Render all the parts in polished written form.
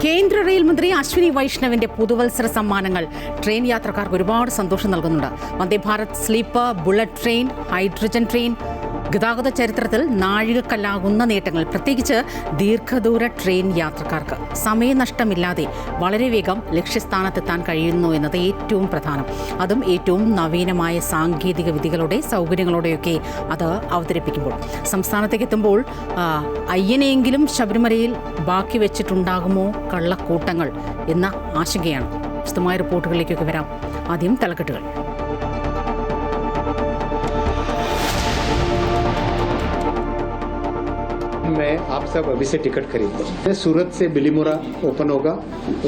കേന്ദ്ര റെയിൽ മന്ത്രി അശ്വിനി വൈഷ്ണവിന്റെ പുതുവത്സര സമ്മാനങ്ങൾ ട്രെയിൻ യാത്രക്കാർക്ക് ഒരുപാട് സന്തോഷം നൽകുന്നുണ്ട്. Vande Bharat sleeper, bullet train, hydrogen train ഗതാഗത ചരിത്രത്തിൽ നാഴികക്കല്ലാകുന്ന നേട്ടങ്ങൾ, പ്രത്യേകിച്ച് ദീർഘദൂര ട്രെയിൻ യാത്രക്കാർക്ക് സമയനഷ്ടമില്ലാതെ വളരെ വേഗം ലക്ഷ്യസ്ഥാനത്തെത്താൻ കഴിയുന്നു എന്നത് ഏറ്റവും പ്രധാനം. അതും ഏറ്റവും നവീനമായ സാങ്കേതിക വിദ്യകളുടെ സൗകര്യങ്ങളോടെയൊക്കെ അത് അവതരിപ്പിക്കുമ്പോൾ. സംസ്ഥാനത്തേക്ക് എത്തുമ്പോൾ അയ്യനെയെങ്കിലും ശബരിമലയിൽ ബാക്കി വെച്ചിട്ടുണ്ടാകുമോ കള്ളക്കൂട്ടങ്ങൾ എന്ന ആശങ്കയാണ്. വിശദമായ റിപ്പോർട്ടുകളിലേക്കൊക്കെ വരാം. ആദ്യം തലക്കെട്ടുകൾ. मैं आप सब अभी से टिकट खरीदता हूँ. सूरत से बिलीमोरा ओपन होगा,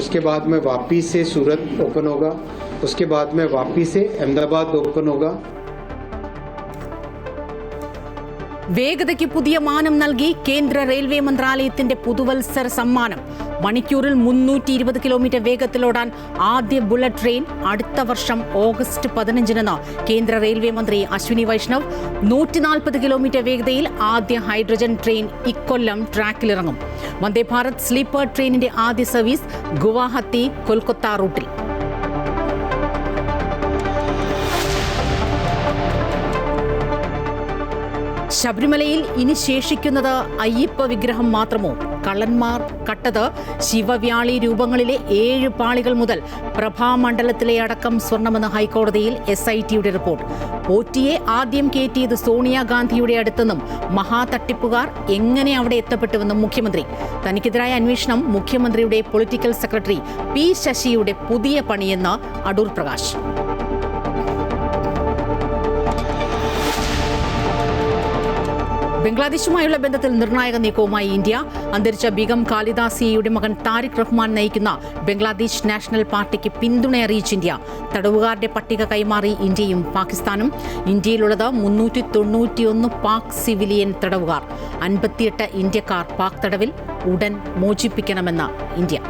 उसके बाद में वापी से सूरत ओपन होगा, उसके बाद में वापी से अहमदाबाद ओपन होगा. വേഗതയ്ക്ക് പുതിയ മാനം നൽകി കേന്ദ്ര റെയിൽവേ മന്ത്രാലയത്തിന്റെ പുതുവത്സര സമ്മാനം. മണിക്കൂറിൽ 320 കിലോമീറ്റർ വേഗത്തിലോടാൻ ആദ്യ ബുള്ളറ്റ് ട്രെയിൻ അടുത്ത വർഷം ഓഗസ്റ്റ് 15 കേന്ദ്ര റെയിൽവേ മന്ത്രി അശ്വിനി വൈഷ്ണവ്. 140 കിലോമീറ്റർ വേഗതയിൽ ആദ്യ ഹൈഡ്രജൻ ട്രെയിൻ ഇക്കൊല്ലം ട്രാക്കിലിറങ്ങും. വന്ദേ ഭാരത് സ്ലീപ്പർ ട്രെയിനിന്റെ ആദ്യ സർവീസ് ഗുവാഹത്തി കൊൽക്കത്ത റൂട്ടിൽ. ശബരിമലയിൽ ഇനി ശേഷിക്കുന്നത് അയ്യപ്പ വിഗ്രഹം മാത്രമോ? കള്ളന്മാർ കട്ടത് ശിവവ്യാളി രൂപങ്ങളിലെ 7 പാളികൾ മുതൽ പ്രഭാമണ്ഡലത്തിലെ അടക്കം സ്വർണമെന്ന് ഹൈക്കോടതിയിൽ SITയുടെ റിപ്പോർട്ട്. പോറ്റിയെ ആദ്യം കയറ്റിയത് സോണിയാഗാന്ധിയുടെ അടുത്തെന്നും മഹാതട്ടിപ്പുകാർ എങ്ങനെ അവിടെ എത്തപ്പെട്ടുവെന്നും മുഖ്യമന്ത്രി. തനിക്കെതിരായ അന്വേഷണം മുഖ്യമന്ത്രിയുടെ പൊളിറ്റിക്കൽ സെക്രട്ടറി P. ശശിയുടെ പുതിയ പണിയെന്ന് അടൂർ പ്രകാശ്. ബംഗ്ലാദേശുമായുള്ള ബന്ധത്തിൽ നിർണായക നീക്കവുമായി ഇന്ത്യ. അന്തരിച്ച ബീഗം ഖാലിദാസിയയുടെ മകൻ താരിഖ് റഹ്മാൻ നയിക്കുന്ന ബംഗ്ലാദേശ് നാഷണൽ പാർട്ടിക്ക് പിന്തുണ അറിയിച്ച് ഇന്ത്യ. തടവുകാരുടെ പട്ടിക കൈമാറി ഇന്ത്യയും പാകിസ്ഥാനും. ഇന്ത്യയിലുള്ളത് 391 പാക് സിവിലിയൻ തടവുകാർ. 58 ഇന്ത്യക്കാർ പാക് തടവിൽ. ഉടൻ മോചിപ്പിക്കണമെന്ന് ഇന്ത്യ.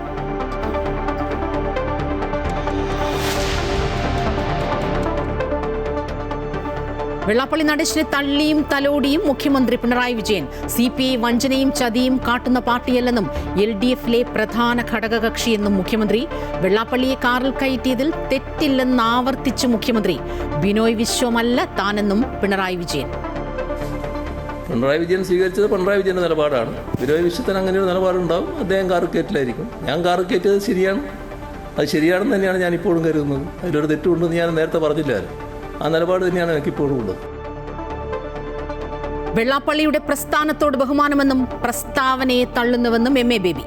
വെള്ളാപ്പള്ളി നടേശനെ തള്ളിയും തലോടിയും മുഖ്യമന്ത്രി പിണറായി വിജയൻ. CPI വഞ്ചനയും ചതിയും കാട്ടുന്ന പാർട്ടിയല്ലെന്നും LDFിലെ പ്രധാന ഘടകകക്ഷിയെന്നും മുഖ്യമന്ത്രി. വെള്ളാപ്പള്ളിയെ കാറിൽ കയറ്റിയതിൽ തെറ്റില്ലെന്ന് ആവർത്തിച്ച് മുഖ്യമന്ത്രി. ബിനോയ് വിശ്വമല്ല താനെന്നും പിണറായി വിജയൻ. പിണറായി വിജയൻ സ്വീകരിച്ചത് പിണറായി വിജയൻ്റെ നിലപാടാണ്. ബിനോയ് വിശ്വത്തിന് അങ്ങനെ ഒരു നിലപാടുണ്ടാവും. അദ്ദേഹം കാറ് കയറ്റിലായിരിക്കും. ഞാൻ കാറ് കയറ്റിയത് ശരിയാണ്, അത് ശരിയാണെന്ന് തന്നെയാണ് ഞാൻ ഇപ്പോഴും കരുതുന്നത്. അതിലൊരു തെറ്റുണ്ടെന്ന് ഞാൻ നേരത്തെ പറഞ്ഞില്ലായിരുന്നു. ആ നിലപാട് തന്നെയാണ് എനിക്കിപ്പോഴും ഉള്ളത്. വെള്ളാപ്പള്ളിയുടെ പ്രസ്ഥാനത്തോട് ബഹുമാനമെന്നും പ്രസ്താവനയെ തള്ളുന്നുവെന്നും MA ബേബി.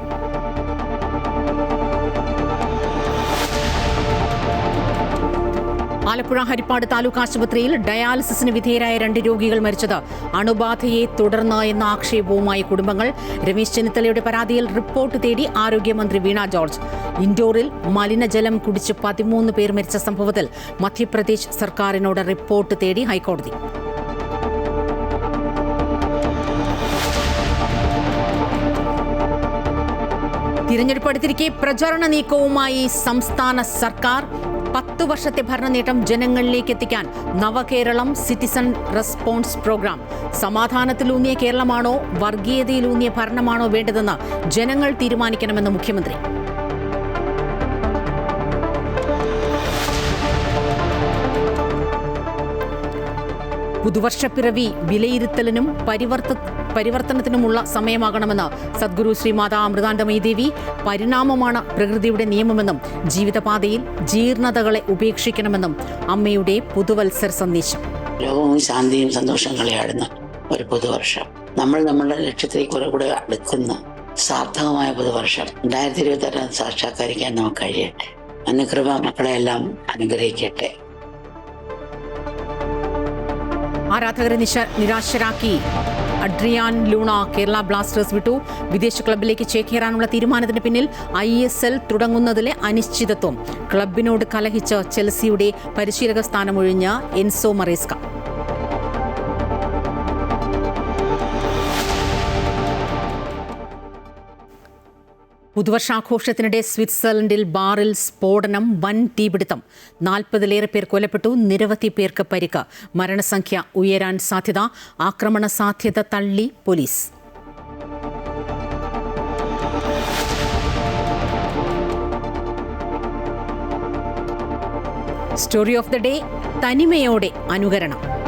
ആലപ്പുഴ ഹരിപ്പാട് താലൂക്ക് ആശുപത്രിയിൽ ഡയാലിസിസിന് വിധേയരായ 2 രോഗികൾ മരിച്ചത് അണുബാധയെ തുടർന്ന് എന്ന ആക്ഷേപവുമായി കുടുംബങ്ങൾ. രമേശ് ചെന്നിത്തലയുടെ പരാതിയിൽ റിപ്പോർട്ട് തേടി ആരോഗ്യമന്ത്രി വീണ ജോർജ്. ഇൻഡോറിൽ മലിനജലം കുടിച്ച് 13 പേർ മരിച്ച സംഭവത്തിൽ മധ്യപ്രദേശ് സർക്കാരിനോട് റിപ്പോർട്ട് തേടി ഹൈക്കോടതി. തിരഞ്ഞെടുപ്പ് അടുത്തിരിക്കെ പ്രചാരണ നീക്കവുമായി സംസ്ഥാന സർക്കാർ. 10 വർഷത്തെ ഭരണനേട്ടം ജനങ്ങളിലേക്ക് എത്തിക്കാൻ നവകേരളം സിറ്റിസൺ റെസ്പോൺസ് പ്രോഗ്രാം. സമാധാനത്തിലൂന്നിയ കേരളമാണോ വർഗീയതയിലൂന്നിയ ഭരണമാണോ വേണ്ടതെന്ന് ജനങ്ങൾ തീരുമാനിക്കണമെന്ന് മുഖ്യമന്ത്രി. പുതുവർഷപ്പിറവി വിലയിരുത്തലിനും പരിവർത്തനത്തിനുമുള്ള സമയമാകണമെന്ന് സദ്ഗുരു ശ്രീമാതാ അമൃതാനന്ദമയി ദേവി. പരിണാമമാണ് പ്രകൃതിയുടെ നിയമമെന്നും ജീവിതപാതയിൽ ജീർണതകളെ ഉപേക്ഷിക്കണമെന്നും അമ്മയുടെ പുതുവത്സര സന്ദേശം. ലോകവും ശാന്തിയും സന്തോഷം കളിയാടുന്ന ഒരു പുതുവർഷം, നമ്മൾ നമ്മളുടെ ലക്ഷ്യത്തിലേക്ക് കുറെ കൂടെ അടുക്കുന്ന സാർത്ഥകമായ പുതുവർഷം 2026 സാക്ഷാത്കരിക്കാൻ നമുക്ക് കഴിയട്ടെ. അനുകൃപ മക്കളെല്ലാം അനുഗ്രഹിക്കട്ടെ. ആരാധകരെ നിരാശരാക്കി അഡ്രിയാൻ ലൂണ കേരള ബ്ലാസ്റ്റേഴ്സ് വിട്ടു. വിദേശ ക്ലബിലേക്ക് ചേക്കേറാനുള്ള തീരുമാനത്തിന് പിന്നിൽ ISL തുടങ്ങുന്നതിലെ അനിശ്ചിതത്വം. ക്ലബിനോട് കലഹിച്ച് ചെൽസിയുടെ പരിശീലക സ്ഥാനമൊഴിഞ്ഞ എൻസോ മറേസ്ക. പുതുവർഷാഘോഷത്തിനിടെ സ്വിറ്റ്സർലൻഡിൽ ബാറിൽ സ്ഫോടനം, വൻ തീപിടുത്തം. 40-ലേറെ പേർ കൊല്ലപ്പെട്ടു, നിരവധി പേർക്ക് പരിക്ക്. മരണസംഖ്യ ഉയരാൻ സാധ്യത. ആക്രമണ സാധ്യത തള്ളി police. Story of the day: തനിമയോടെ അനുകരണം.